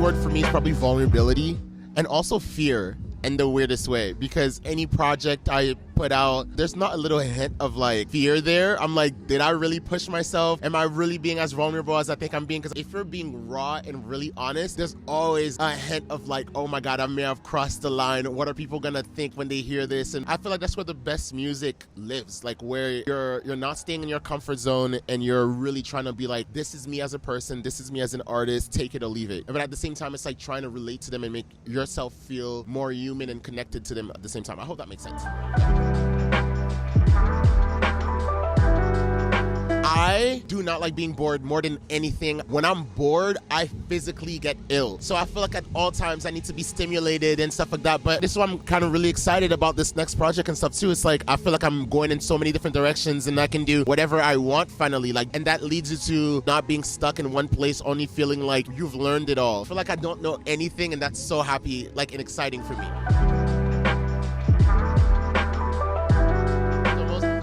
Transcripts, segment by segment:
word for me is probably vulnerability and also fear. In the weirdest way, because any project I put out, there's not a little hint of like fear there. I'm like, did I really push myself? Am I really being as vulnerable as I think I'm being? Because if you're being raw and really honest, there's always a hint of like, oh my God, I may have crossed the line. What are people gonna think when they hear this? And I feel like that's where the best music lives, like where you're not staying in your comfort zone and you're really trying to be like, this is me as a person, this is me as an artist, take it or leave it. But at the same time, it's like trying to relate to them and make yourself feel more human and connected to them at the same time. I hope that makes sense. I do not like being bored more than anything. When I'm bored, I physically get ill. So I feel like at all times I need to be stimulated and stuff like that. But this is why I'm kind of really excited about this next project and stuff too. It's like, I feel like I'm going in so many different directions and I can do whatever I want finally. Like, and that leads you to not being stuck in one place, only feeling like you've learned it all. I feel like I don't know anything, and that's so happy, like, and exciting for me.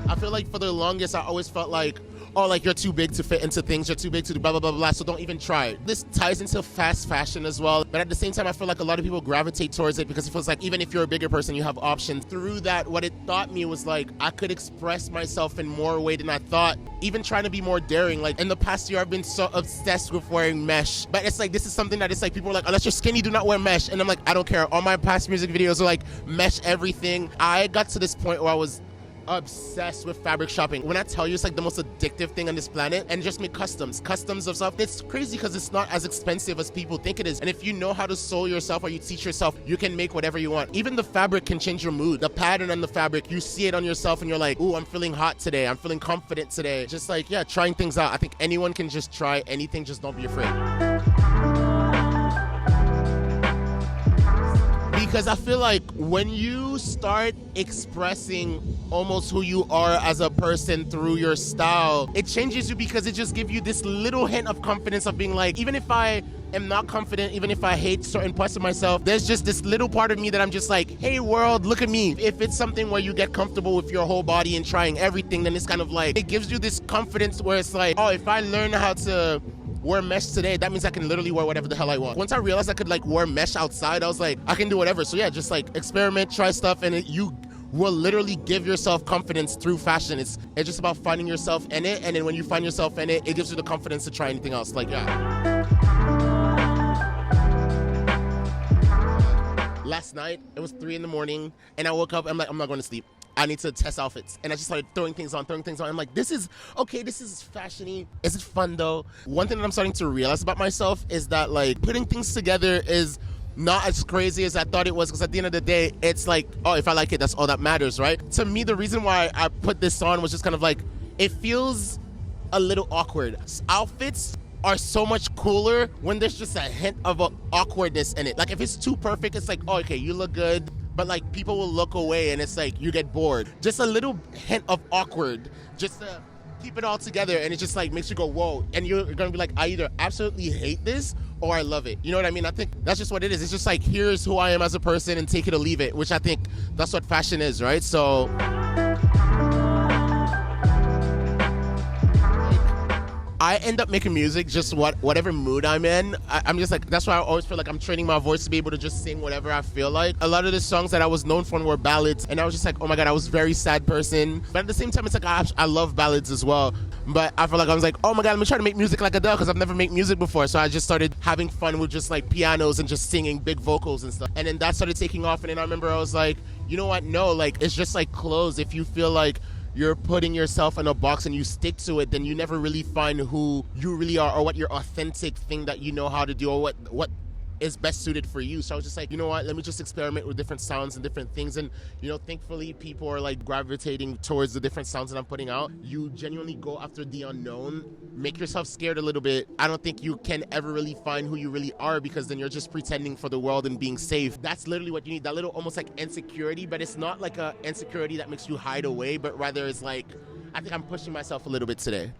I feel like for the longest, I always felt like, oh, like you're too big to fit into things, you're too big to do blah, blah, blah, blah, so don't even try it. This ties into fast fashion as well, but at the same time, I feel like a lot of people gravitate towards it because it feels like even if you're a bigger person, you have options. Through that, what it taught me was like, I could express myself in more way than I thought, even trying to be more daring. Like in the past year, I've been so obsessed with wearing mesh, but it's like, this is something that it's like, people are like, unless you're skinny, do not wear mesh. And I'm like, I don't care. All my past music videos are like mesh everything. I got to this point where I was obsessed with fabric shopping. When I tell you, it's like the most addictive thing on this planet, and just make customs of stuff. It's crazy because it's not as expensive as people think it is. And if you know how to sew yourself or you teach yourself, you can make whatever you want. Even the fabric can change your mood. The pattern on the fabric, you see it on yourself and you're like, ooh, I'm feeling hot today. I'm feeling confident today. Just like, yeah, trying things out. I think anyone can just try anything. Just don't be afraid. Because I feel like when you start expressing almost who you are as a person through your style, it changes you because it just gives you this little hint of confidence of being like, even if I am not confident, even if I hate certain parts of myself, there's just this little part of me that I'm just like, hey world, look at me. If it's something where you get comfortable with your whole body and trying everything, then it's kind of like, it gives you this confidence where it's like, oh, if I learn how to wear mesh today, that means I can literally wear whatever the hell I want. Once I realized I could like wear mesh outside, I was like, I can do whatever. So yeah, just like experiment, try stuff, and you will literally give yourself confidence through fashion. It's just about finding yourself in it, and then when you find yourself in it, it gives you the confidence to try anything else. Like, yeah. Last night, it was 3 a.m, and I woke up, I'm like, I'm not going to sleep. I need to test outfits. And I just started throwing things on. I'm like, this is fashion-y. Is it fun though? One thing that I'm starting to realize about myself is that like putting things together is not as crazy as I thought it was, because at the end of the day, it's like, oh, if I like it, that's all that matters, right? To me, the reason why I put this on was just kind of like, it feels a little awkward. Outfits are so much cooler when there's just a hint of awkwardness in it. Like if it's too perfect, it's like, oh, okay, you look good, but like people will look away and it's like you get bored. Just a little hint of awkward, just to keep it all together, and it just like makes you go, whoa, and you're gonna be like, I either absolutely hate this or I love it. You know what I mean? I think that's just what it is. It's just like, here's who I am as a person and take it or leave it, which I think that's what fashion is, right? So I end up making music just whatever mood I'm in. I'm just like, that's why I always feel like I'm training my voice to be able to just sing whatever I feel like. A lot of the songs that I was known for were ballads, and I was just like, oh my God, I was a very sad person. But at the same time, it's like, I love ballads as well. But I feel like I was like, oh my God, let me try to make music like Adele, because I've never made music before. So I just started having fun with just like pianos and just singing big vocals and stuff. And then that started taking off. And then I remember I was like, you know what? No, like, it's just like clothes. If you feel like you're putting yourself in a box and you stick to it, then you never really find who you really are, or what your authentic thing that you know how to do, or what is best suited for you. So I was just like, you know what, let me just experiment with different sounds and different things. And you know, thankfully people are like gravitating towards the different sounds that I'm putting out. You genuinely go after the unknown, make yourself scared a little bit. I don't think you can ever really find who you really are, because then you're just pretending for the world and being safe. That's literally what you need, that little almost like insecurity, but it's not like a insecurity that makes you hide away, but rather it's like, I think I'm pushing myself a little bit today.